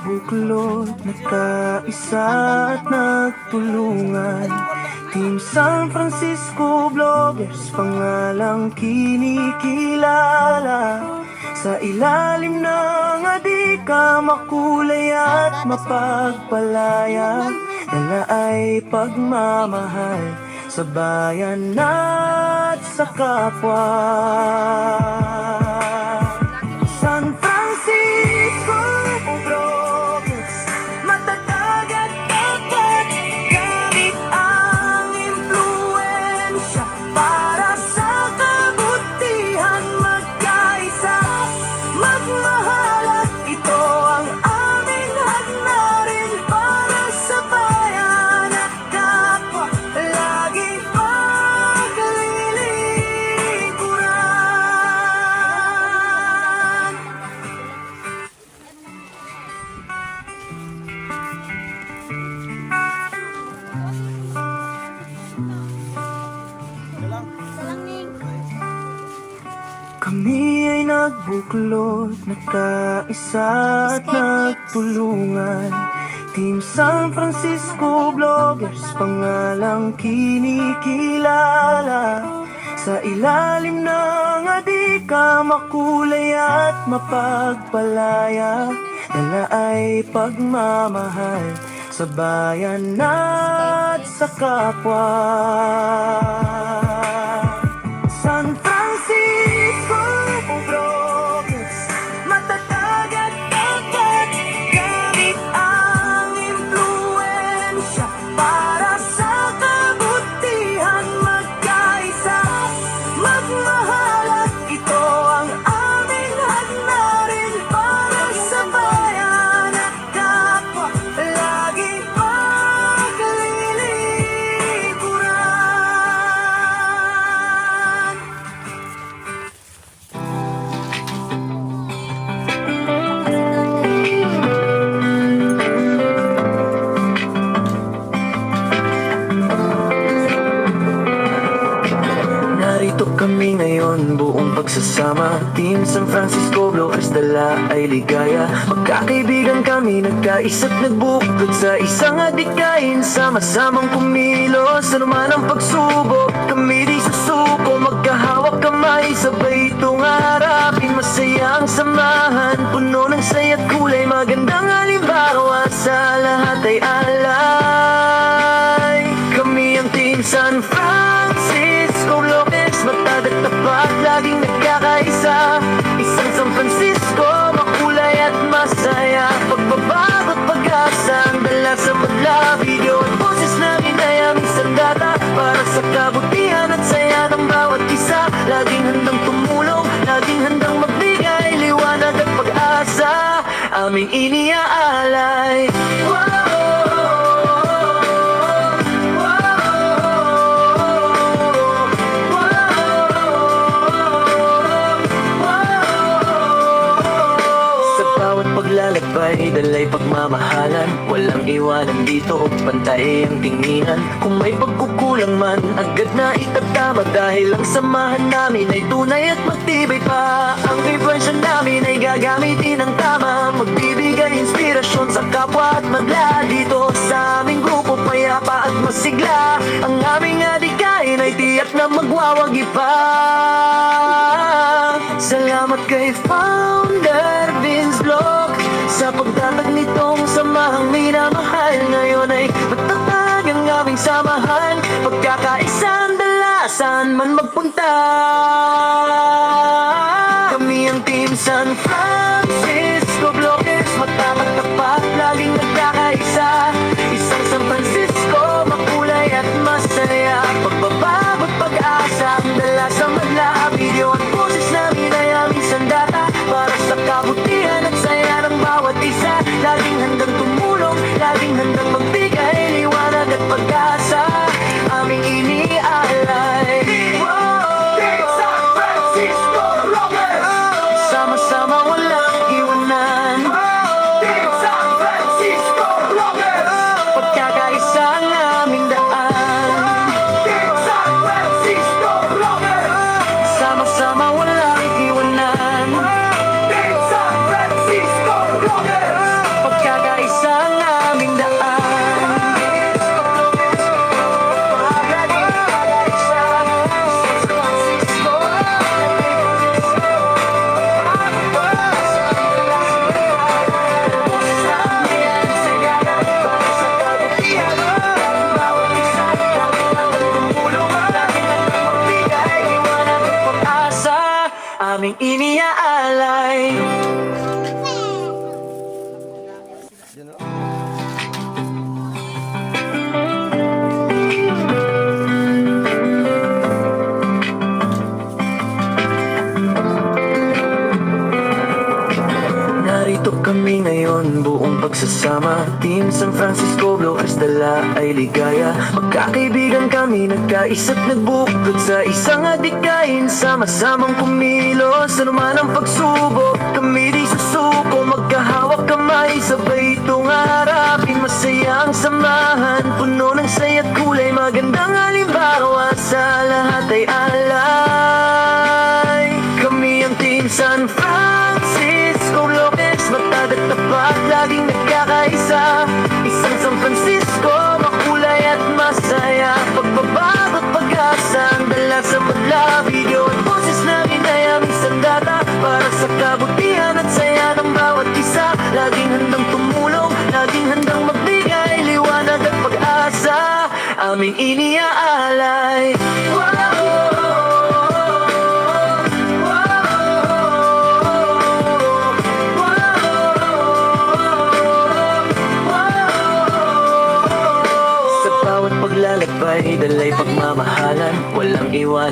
nagbuklod, nagkaisa at nagtulungan. Team San Francisco Vloggers, pangalang kinikilala. Sa ilalim ng adika, makulay at mapagpalaya. Dala ay pagmamahal sa bayan at sa kapwa. San Francisco Vloggers, matatag at tapat, gamit ang impluwensya para sa kabutihan. Magkaisa, magmahal at ito ang aming hagnarin para sa bayan at kapwa. Laging paglilingkuran. Kami ay nagbuklod, nagkaisa at nagtulungan. Team San Francisco Vloggers, pangalang kinikilala. Sa ilalim ng adika, makulay at mapagpalaya. Dala ay pagmamahal sa bayan at sa kapwa. San Francisco Vloggers, matatag at tapat, gamit ang impluwensya para sa kabutihan. Magkaisa, magmahal at ito ang aming hagnarin para sa bayan at kapwa. Laging paglilingkuran. Narito kami ngayon, buong pagsasama. Team San Francisco Vloggers, dala ay ligaya. Magkakaibigan kami, nagkaisa't nagbuklod sa isang adikain. Sama-samang kumilos, ano man ang pagsubok, kami di susuko. Magkahawak kamay, sabay itong harapin. Masaya ang samahan, puno ng saya't kulay. Magandang halimbawa, sa lahat ay alay. Kami ang Team San Francisco Vloggers, matag at tapat, laging nagkakaisa. Isang San Francisco, makulay at masaya. Pagbabago't pag-asa, ang dala sa madla. Video at boses namin ay aming sandata para sa kabutihan at saya ng bawat isa. Laging handang tumulong, laging handang magbigay liwanag at pag-asa, aming iniaalay. Paglalakbay, dalay pagmamahalan, walang iwanan dito o pantay ang tinginan. Kung may pagkukulang man, agad na itatama. Dahil ang samahan namin ay tunay at magtibay pa. Ang influensya namin ay gagamitin ng tama. Magbibigay inspirasyon sa kapwa at madla. Dito sa aming grupo, payapa at masigla. Ang aming adikain ay tiyak na magwawagi pa. Salamat kay Founder Vince Vlog sa pagtatag nitong samahang minamahal. Ngayon ay matatag ang aming samahan, pagkakaisang dala saan man magpunta. Kami ang Team San Francisco Vloggers, matapat tapat, laging nagkakaisa. Isang San Francisco, makulay at masaya. Pagbabago't pag-asa, ang dala sa madla. Video at boses namin ay aming sandata para sa kabutihan at saya ng bawat isa. Laging handang tumulong, laging handang magbigay liwanag at pag-asa, aming iniaalay. Team San Francisco Vloggers, sama-sama walang iwanan. Team San Francisco Vloggers, pagkakaisa ang aming daan. Team San Francisco Vloggers, sama-sama walang iwanan. Team San Francisco Vloggers, pagkakaisa aming iniaalay. Narito kami ngayon, buong pagsasama. Team San Francisco Blokers, dala ay ligaya. Magkakaibigan kami, nagkaisa't nagbukod sa isang adikain. Sama-samang kumilos, ano man ang pagsubok, kami di susuko. Magkahawak kamay, sabay itong harapin. Masayang samahan, puno ng saya't kulay. Magandang halimbawa, sa lahat ay alay. Kami ang Team San Francisco Blokers, matag at tapat, laging nagkakaisa. Isang San Francisco, makulay at masaya. Pagbabago at pag-asa, ang dala sa madla. Video at boses namin ay aming sandata, para sa kabutihan at saya ng bawat isa. Laging handang tumulong, laging handang magbigay liwanag at pag-asa, aming iniaalay. Paglalakbay, dalay pagmamahalan, walang iwanan.